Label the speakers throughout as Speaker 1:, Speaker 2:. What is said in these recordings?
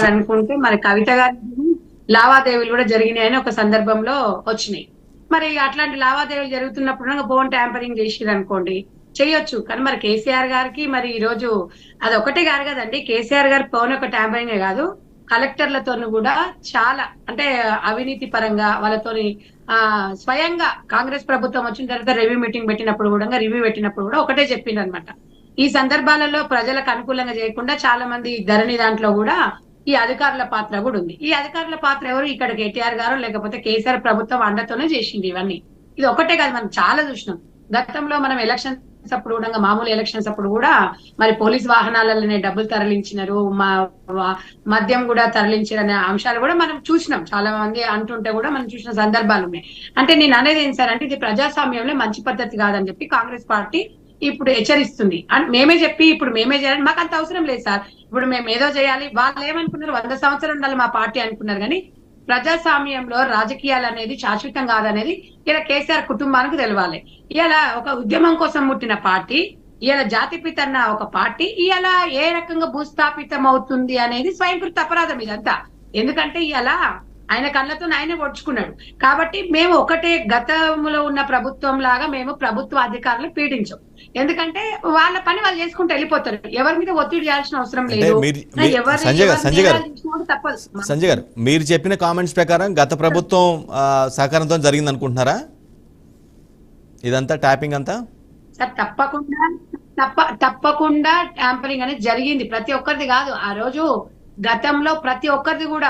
Speaker 1: అనుకుంటే మరి కవిత గారి లావాదేవీలు కూడా జరిగినాయని ఒక సందర్భంలో వచ్చినాయి. మరి అట్లాంటి లావాదేవీలు జరుగుతున్నప్పుడు ఫోన్ ట్యాంపరింగ్ చేసిరు అనుకోండి, చేయొచ్చు. కానీ మరి కేసీఆర్ గారికి మరి ఈ రోజు అది ఒకటే గారు కదండి, కేసీఆర్ గారి ఫోన్ ఒక ట్యాంపరింగే కాదు, కలెక్టర్లతో కూడా చాలా అంటే అవినీతి పరంగా వాళ్ళతోని స్వయంగా కాంగ్రెస్ ప్రభుత్వం వచ్చిన తర్వాత రివ్యూ మీటింగ్ పెట్టినప్పుడు కూడా ఒకటే చెప్పిండ్రు అనమాట. ఈ సందర్భాలలో ప్రజలకు అనుకూలంగా చేయకుండా చాలా మంది ధరణి దాంట్లో కూడా ఈ అధికారుల పాత్ర కూడా ఉంది. ఈ అధికారుల పాత్ర ఎవరు? ఇక్కడ కేటీఆర్ గారు లేకపోతే కేసీఆర్ ప్రభుత్వం అండతోనే చేసింది ఇవన్నీ. ఇది ఒకటే కాదు, మనం చాలా చూసినాం. గతంలో మనం ఎలక్షన్స్ అప్పుడు కూడా, మామూలు ఎలక్షన్స్ అప్పుడు కూడా మరి పోలీస్ వాహనాలలోనే డబ్బులు తరలించినారు, మద్యం కూడా తరలించారనే అంశాలు కూడా మనం చూసినాం. చాలా మంది అంటుంటే కూడా మనం చూసిన సందర్భాలు ఉన్నాయి. అంటే నేను అనేది ఏం సార్ అంటే, ఇది ప్రజాస్వామ్యంలో మంచి పద్ధతి కాదని చెప్పి కాంగ్రెస్ పార్టీ ఇప్పుడు హెచ్చరిస్తుంది. మేమే చేయాలి, మాకు అంత అవసరం లేదు సార్. ఇప్పుడు మేము ఏదో చేయాలి, వాళ్ళు ఏమనుకున్నారు, 100 సంవత్సరాలు ఉండాలి మా పార్టీ అనుకున్నారు. కానీ ప్రజాస్వామ్యంలో రాజకీయాలు అనేది శాశ్వతం కాదనేది ఇలా కేసీఆర్ కుటుంబానికి తెలవాలి. ఇలా ఒక ఉద్యమం కోసం పుట్టిన పార్టీ, ఇలా జాతిపిత అన్న ఒక పార్టీ ఇలా ఏ రకంగా భూస్థాపితం అవుతుంది అనేది స్వయంకృత అపరాధం ఇదంతా. ఎందుకంటే ఇలా ఆయన కళ్ళతో ఆయనే పొడుచుకున్నాడు. కాబట్టి మేము ఒకటే, గతంలో ఉన్న ప్రభుత్వం లాగా మేము ప్రభుత్వ అధికారులు పీడించాం. ఎందుకంటే వాళ్ళ పని వాళ్ళు చేసుకుంటూ వెళ్ళిపోతారు, ఎవరి మీద ఒత్తిడి చేయాల్సిన అవసరం లేదు.
Speaker 2: సంజయ్ గారు, మీరు చెప్పిన కామెంట్స్ ప్రకారం గత ప్రభుత్వం సహకారంతో జరిగింది అనుకుంటున్నారా ఇదంతా ట్యాపింగ్ అంతా?
Speaker 1: సార్ తప్పకుండా ట్యాంపరింగ్ అనేది జరిగింది. ప్రతి ఒక్కరిది కాదు. ఆ రోజు గతంలో ప్రతి ఒక్కరిది కూడా,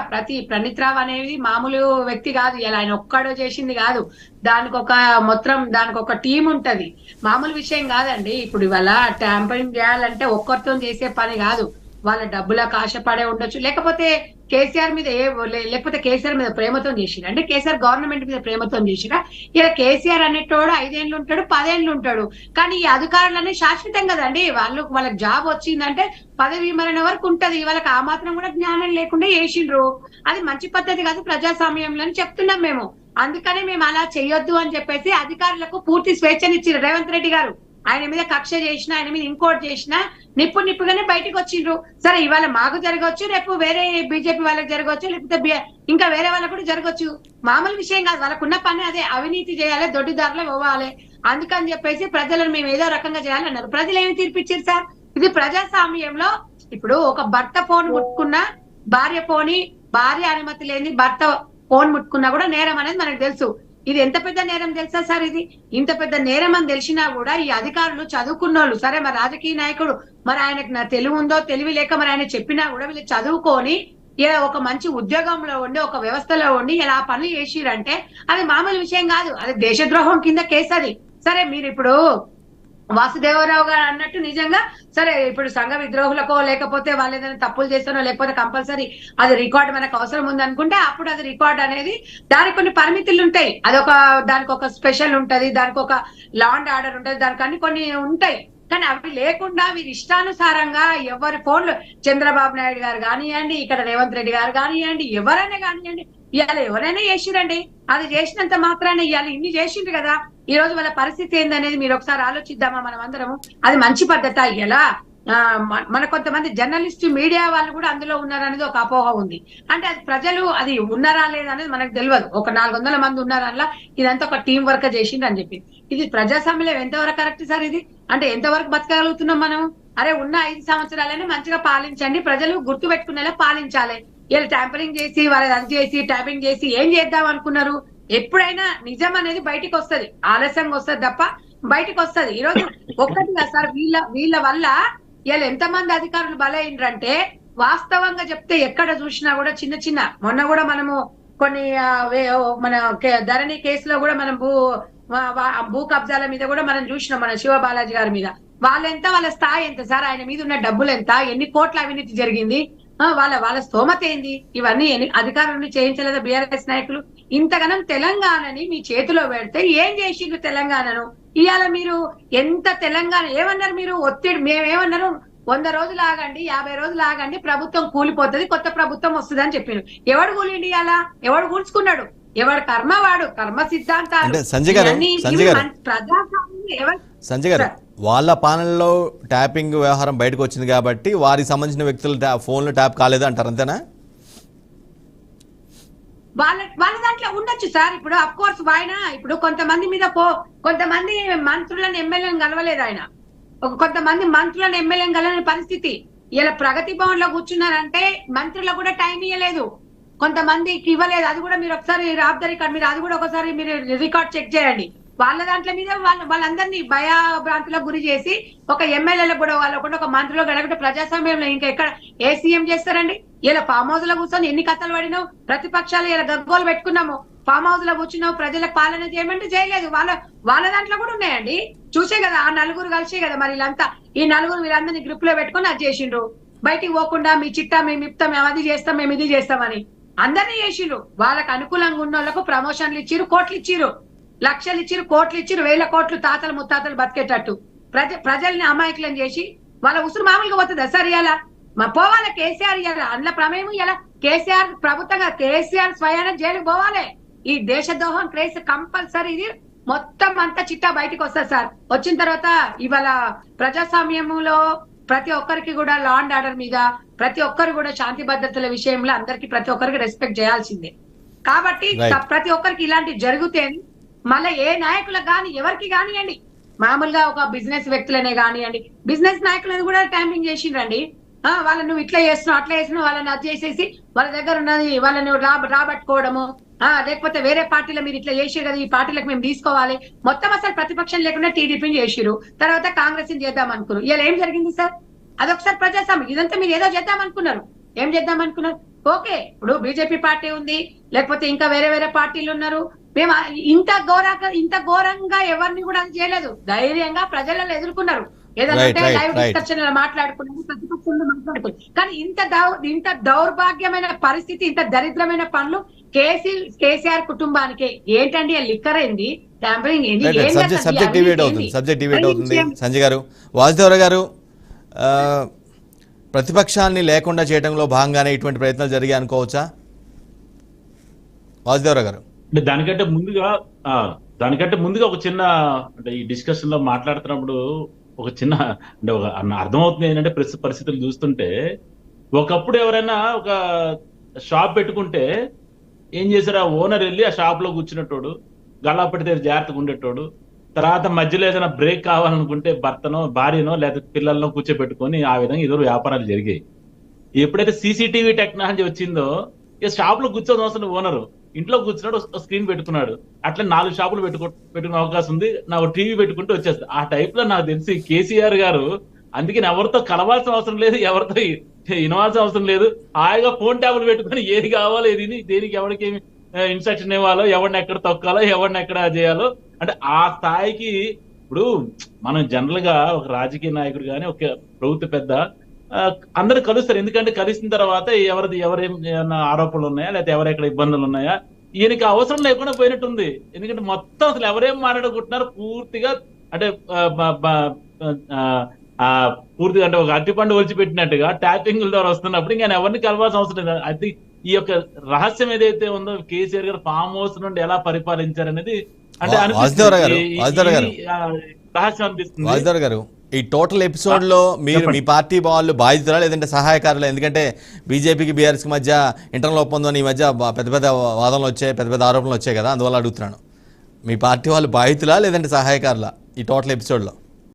Speaker 1: ప్రణీత్ రావు అనేది మామూలు వ్యక్తి కాదు, ఇలా ఆయన ఒక్కడో చేసింది కాదు. దానికి ఒక టీం ఉంటది, మామూలు విషయం కాదండి. ఇప్పుడు ఇవాళ ట్యాంపరింగ్ చేయాలంటే ఒక్కరితో చేసే పని కాదు. వాళ్ళ డబ్బులకు ఆశపడే ఉండొచ్చు, లేకపోతే కేసీఆర్ మీద ప్రేమతో చేసిరా అంటే కేసీఆర్ గవర్నమెంట్ మీద ప్రేమతో చేసిరా. ఇలా కేసీఆర్ అనేటోడు 5 ఏళ్ళు ఉంటాడు, 10 ఏళ్ళు ఉంటాడు. కానీ ఈ అధికారులనే శాశ్వతం కదండి. వాళ్ళకి జాబ్ వచ్చిందంటే పదవి మరణ వరకు ఉంటది. వాళ్ళకి ఆ మాత్రం కూడా జ్ఞానం లేకుండా చేసిండ్రు. అది మంచి పద్ధతి కాదు ప్రజాస్వామ్యంలో అని చెప్తున్నాం మేము. అందుకనే మేము అలా చెయ్యొద్దు అని చెప్పేసి అధికారులకు పూర్తి స్వేచ్ఛనిచ్చారు రేవంత్ రెడ్డి గారు. ఆయన మీద కక్ష చేసినా, ఆయన మీద ఇంకోటి చేసినా నిప్పుగానే బయటకు వచ్చిండ్రు. సరే, ఇవాళ మాకు జరగవచ్చు, రేపు వేరే బీజేపీ వాళ్ళకి జరగవచ్చు, లేకపోతే ఇంకా వేరే వాళ్ళకు కూడా జరగవచ్చు. మామూలు విషయం కాదు. వాళ్ళకున్న పని అదే, అవినీతి చేయాలి, దొడ్డిదారులు పోవాలి. అందుకని చెప్పేసి ప్రజలను మేము ఏదో రకంగా చేయాలన్నారు. ప్రజలు ఏమి తీర్పిచ్చారు సార్? ఇది ప్రజాస్వామ్యంలో ఇప్పుడు ఒక భర్త ఫోన్ ముట్టుకున్నా, భార్య అనుమతి లేని భర్త ఫోన్ ముట్టుకున్నా కూడా నేరం అనేది మనకు తెలుసు. ఇది ఎంత పెద్ద నేరం తెలుసా సార్? ఇది ఇంత పెద్ద నేరం అని తెలిసినా కూడా ఈ అధికారులు చదువుకున్నోళ్ళు, సరే మరి రాజకీయ నాయకుడు, మరి ఆయనకు నా తెలివి ఉందో తెలివి లేక మరి ఆయన చెప్పినా కూడా వీళ్ళు చదువుకొని ఇలా ఒక మంచి ఉద్యోగంలో ఉండి, ఒక వ్యవస్థలో ఉండి ఇలా పనులు చేసిరంటే అది మామూలు విషయం కాదు. అది దేశద్రోహం కింద కేసు అది. సరే, మీరు ఇప్పుడు వాసుదేవరావు గారు అన్నట్టు నిజంగా సరే, ఇప్పుడు సంఘ విద్రోహులకో లేకపోతే వాళ్ళు ఏదైనా తప్పులు చేస్తానో లేకపోతే కంపల్సరీ అది రికార్డ్ మనకు అవసరం ఉంది అనుకుంటే అప్పుడు అది రికార్డ్ అనేది దానికి కొన్ని పరిమితులు ఉంటాయి. దానికి ఒక స్పెషల్ ఉంటది, దానికి ఒక లా అండ్ ఆర్డర్ ఉంటది, దానికి కొన్ని ఉంటాయి. కానీ అవి లేకుండా వీరి ఇష్టానుసారంగా ఎవరి ఫోన్లు, చంద్రబాబు నాయుడు గారు కానివ్వండి, ఇక్కడ రేవంత్ రెడ్డి గారు కానివ్వండి, ఎవరైనా కానివ్వండి, ఇవాళ ఎవరైనా చేసిరండి. అది చేసినంత మాత్రాన ఇవాళ ఇన్ని చేసిండ్రు కదా, ఈ రోజు వాళ్ళ పరిస్థితి ఏందనేది మీరు ఒకసారి ఆలోచిద్దామా మనం అందరము? అది మంచి పద్ధత? ఇలా మన కొంతమంది జర్నలిస్ట్, మీడియా వాళ్ళు కూడా అందులో ఉన్నారనేది ఒక అపోహ ఉంది. అంటే అది ప్రజలు అది ఉన్నారా లేదా అనేది మనకు తెలియదు. ఒక 400 మంది ఉన్నారనలా ఇదంతా ఒక టీం వర్క్ చేసిండ్రు అని చెప్పి. ఇది ప్రజాస్వామ్యం ఎంతవరకు కరెక్ట్ సార్? ఇది అంటే ఎంతవరకు బతకగలుగుతున్నాం మనం? అరే, ఉన్న 5 సంవత్సరాలైనా మంచిగా పాలించండి, ప్రజలు గుర్తు పెట్టుకునేలా పాలించాలి. ఇలా ట్యాంపరింగ్ చేసి, వాళ్ళని చేసి, ట్యాపింగ్ చేసి ఏం చేద్దాం అనుకున్నారు? ఎప్పుడైనా నిజం అనేది బయటికి వస్తుంది, ఆలస్యంగా వస్తుంది తప్ప బయటకు వస్తుంది. ఈ రోజు ఒక్కటిగా సార్, వీళ్ళ వల్ల ఇలా ఎంతమంది అధికారులు బలైండ్రంటే, వాస్తవంగా చెప్తే ఎక్కడ చూసినా కూడా చిన్న మొన్న కూడా మనము కొన్ని మన ధరణి కేసులో కూడా మనం భూ కబ్జాల మీద కూడా మనం చూసినాం. మన శివబాలాజీ గారి మీద వాళ్ళ స్థాయి ఎంత సార్? ఆయన మీద ఉన్న డబ్బులు ఎంత? ఎన్ని కోట్ల అవినీతి జరిగింది? వాళ్ళ స్తోమత ఏంది? ఇవన్నీ అధికారులను చేయించలేదా బీఆర్ఎస్ నాయకులు? ఇంతగానం తెలంగాణని మీ చేతిలో పెడితే ఏం చేసిండ్రు తెలంగాణను? ఇవాళ మీరు ఎంత తెలంగాణ ఏమన్నారు? మీరు ఒత్తిడి, మేమేమన్నారు? 100 రోజులు ఆగండి, 50 రోజులు ఆగండి, ప్రభుత్వం కూలిపోతుంది, కొత్త ప్రభుత్వం వస్తుంది అని చెప్పారు. ఎవడు కూలిండి? అలా ఎవడు కూల్చుకున్నాడు? ఎవడు కర్మ వాడు, కర్మ సిద్ధాంతాలు.
Speaker 2: సంజయ్ గారు వాళ్ళ పాలనలో ట్యాపింగ్ వ్యవహారం బయటకు వచ్చింది కాబట్టి వారికి సంబంధించిన వ్యక్తులు ఫోన్లు ట్యాప్ కాలేదు అంటారు, అంతేనా?
Speaker 1: వాళ్ళ దాంట్లో ఉండొచ్చు సార్. ఇప్పుడు అఫ్ కోర్స్ ఆయన ఇప్పుడు కొంతమంది మీద కొంతమంది మంత్రులను ఎమ్మెల్యేలను కలవలేదు ఆయన. కొంతమంది మంత్రులను ఎమ్మెల్యేలను కలవని పరిస్థితి. ఇలా ప్రగతి భవన్ లో కూర్చున్నారంటే మంత్రులకు కూడా టైం ఇవ్వలేదు, కొంతమందికి ఇవ్వలేదు. అది కూడా మీరు ఒకసారి మీరు అది కూడా ఒకసారి మీరు రికార్డ్ చెక్ చేయండి. వాళ్ళ దాంట్లో మీద వాళ్ళందరినీ భయభ్రాంతులకు గురి చేసి ఒక ఎమ్మెల్యేలకు కూడా వాళ్ళకుండా ఒక మంత్రిలో గడపటే ప్రజాస్వామ్యంలో ఇంకా ఎక్కడ ఏ సీఎం చేస్తారండి? ఇలా ఫామ్ హౌస్ లో కూర్చొని ఎన్ని కథలు పడినావు, ప్రతిపక్షాలు ఇలా గగ్గోలు పెట్టుకున్నాము, ఫామ్ హౌస్ లో కూర్చున్నావు, ప్రజలకు పాలన చేయమంటే చేయలేదు. వాళ్ళ దాంట్లో కూడా ఉన్నాయండి, చూసే కదా ఆ నలుగురు కలిసే కదా మరి వీళ్ళంతా ఈ నలుగురు వీళ్ళందరినీ గ్రిప్ లో పెట్టుకుని అది చేసిండ్రు. బయటికి పోకుండా మీ చిట్టా మేము ఇప్తాం, మేము అది చేస్తాం, మేము ఇది చేస్తామని అందరినీ చేసిండ్రు. వాళ్ళకి అనుకూలంగా ఉన్న వాళ్ళకు ప్రమోషన్లు ఇచ్చిరు, కోట్లు ఇచ్చిరు, లక్షలు ఇచ్చిరు, కోట్లు ఇచ్చిరు, 1000 కోట్లు తాతలు ముత్తాతలు బతికేటట్టు ప్రజల్ని అమాయకులను చేసి వాళ్ళ ఉసురు మామూలుగా పోతుందా సార్? ఇలా పోవాలి కేసీఆర్, ఇలా అందులో ప్రమేయం ఇలా కేసీఆర్ ప్రభుత్వంగా కేసీఆర్ స్వయాన జైలుకు పోవాలి. ఈ దేశద్రోహం కేసు కంపల్సరీ ఇది మొత్తం అంతా చిట్టా బయటకు వస్తుంది సార్. వచ్చిన తర్వాత ఇవాళ ప్రజాస్వామ్యంలో ప్రతి ఒక్కరికి కూడా లా అండ్ ఆర్డర్ మీద ప్రతి ఒక్కరు కూడా శాంతి భద్రతల విషయంలో అందరికి ప్రతి ఒక్కరికి రెస్పెక్ట్ చేయాల్సిందే. కాబట్టి ప్రతి ఒక్కరికి ఇలాంటివి జరిగితే మళ్ళీ ఏ నాయకులకు కానీ ఎవరికి కానివ్వండి, మామూలుగా ఒక బిజినెస్ వ్యక్తులనే కానివ్వండి, బిజినెస్ నాయకులను కూడా ట్యాంపింగ్ చేసిండ్రండి. వాళ్ళని నువ్వు ఇట్లా చేస్తున్నావు అట్లా చేస్తున్నావు వాళ్ళని అది చేసేసి వాళ్ళ దగ్గర ఉన్నది వాళ్ళని రాబట్టుకోవడము, లేకపోతే వేరే పార్టీలో మీరు ఇట్లా చేసారు కదా ఈ పార్టీలకు మేము తీసుకోవాలి, మొత్తం అసలు ప్రతిపక్షం లేకుండా టీడీపీని చేసిరు, తర్వాత కాంగ్రెస్ చేద్దాం అనుకున్నారు. ఇలా ఏం జరిగింది సార్? అదొకసారి ప్రజాస్వామ్యం. ఇదంతా మీరు ఏదో చేద్దాం అనుకున్నారు, ఏం చేద్దాం అనుకున్నారు? ఓకే, ఇప్పుడు బీజేపీ పార్టీ ఉంది, లేకపోతే ఇంకా వేరే వేరే పార్టీలు ఉన్నారు. మేము ఇంత ఘోరంగా ఎవరిని కూడా అది చేయలేదు, ధైర్యంగా ప్రజలను ఎదుర్కొన్నారు. ఏదంటే లైవ్ డిస్కషన్ మాట్లాడుకున్నాము, ప్రతిపక్షంలో మాట్లాడుకున్నాం. కానీ ఇంత దౌర్భాగ్యమైన పరిస్థితి, ఇంత దరిద్రమైన పనులు కేసీఆర్ కుటుంబానికి ఏంటండి? లిక్కర్ ఏంది, ట్యాంపరింగ్ ఏంది?
Speaker 2: సబ్జెక్ట్ డిబేట్ అవుతుంది. సంజయ్ గారు, వాసుదేవరావు గారు, ప్రతిపక్షాన్ని లేకుండా చేయడంలో భాగంగానే ఇటువంటి ప్రయత్నాలు జరిగాయి అనుకోవచ్చా వాసుదేవరావు గారు?
Speaker 3: దానికంటే ముందుగా ఒక చిన్న అంటే ఈ డిస్కషన్ లో మాట్లాడుతున్నప్పుడు ఒక చిన్న అంటే ఒక అర్థమవుతుంది ఏంటంటే పరిస్థితులు చూస్తుంటే, ఒకప్పుడు ఎవరైనా ఒక షాప్ పెట్టుకుంటే ఏం చేశారు, ఆ ఓనర్ వెళ్ళి ఆ షాప్ లో కూర్చునేటోడు, గల్లా పెడితే జాగ్రత్తగా ఉండేటోడు. తర్వాత మధ్యలో ఏదైనా బ్రేక్ కావాలనుకుంటే భర్తనో భార్యనో లేదా పిల్లలను కూర్చోబెట్టుకొని ఆ విధంగా ఎదురు వ్యాపారాలు జరిగాయి. ఎప్పుడైతే సీసీటీవీ టెక్నాలజీ వచ్చిందో ఇక షాప్ లో కూర్చోని అవసరం, ఓనరు ఇంట్లో కూర్చున్నాడు, స్క్రీన్ పెట్టుకున్నాడు, అట్లా 4 షాపులు పెట్టుకునే అవకాశం ఉంది, నాకు టీవీ పెట్టుకుంటే వచ్చేస్తుంది. ఆ టైప్ లో నాకు తెలిసి కేసీఆర్ గారు అందుకని ఎవరితో కలవాల్సిన అవసరం లేదు, ఎవరితో వినవాల్సిన అవసరం లేదు, హాయిగా ఫోన్ ట్యాబ్లు పెట్టుకుని ఏది కావాలో ఏది దేనికి ఎవరికి ఇన్స్ట్రక్షన్ ఇవ్వాలో, ఎవరిని ఎక్కడ తొక్కాలో, ఎవరిని ఎక్కడ చేయాలో, అంటే ఆ స్థాయికి ఇప్పుడు మనం జనరల్ గా ఒక రాజకీయ నాయకుడు కానీ ఒక ప్రభుత్వ పెద్ద అందరూ కలుస్తారు. ఎందుకంటే కలిసిన తర్వాత ఎవరేం ఆరోపణలు ఉన్నాయా లేకపోతే ఎవరెక్కడ ఇబ్బందులు ఉన్నాయా, ఈయనకి అవసరం లేకుండా పోయినట్టుంది. ఎందుకంటే మొత్తం అసలు ఎవరేం మాట్లాడుకుంటున్నారు పూర్తిగా అంటే పూర్తిగా అంటే ఒక అరటిపండు ఒలిచిపెట్టినట్టుగా ట్యాపింగ్ ద్వారా వస్తున్నప్పుడు ఇంకా ఎవరిని కలవాల్సిన అవసరం లేదు. అది ఈ యొక్క రహస్యం ఏదైతే ఉందో కేసీఆర్ గారు ఫామ్ హౌస్ నుండి ఎలా పరిపాలించారనేది అంటే రహస్యం అనిపిస్తుంది.
Speaker 2: ఈ టోటల్ ఎపిసోడ్ లో మీరు మీ పార్టీ వాళ్ళు బాధితులా లేదంటే సహాయకారులు? ఎందుకంటే బీజేపీకి బీఆర్ఎస్ కి మధ్య ఇంటర్నల్ ఒప్పందం ఈ మధ్య పెద్ద పెద్ద వాదనలు వచ్చాయి, పెద్ద పెద్ద ఆరోపణలు వచ్చాయి కదా, అందువల్ల అడుగుతున్నాను. మీ పార్టీ వాళ్ళు బాధితులా లేదంటే సహాయకారులా ఈ టోటల్ ఎపిసోడ్ లో?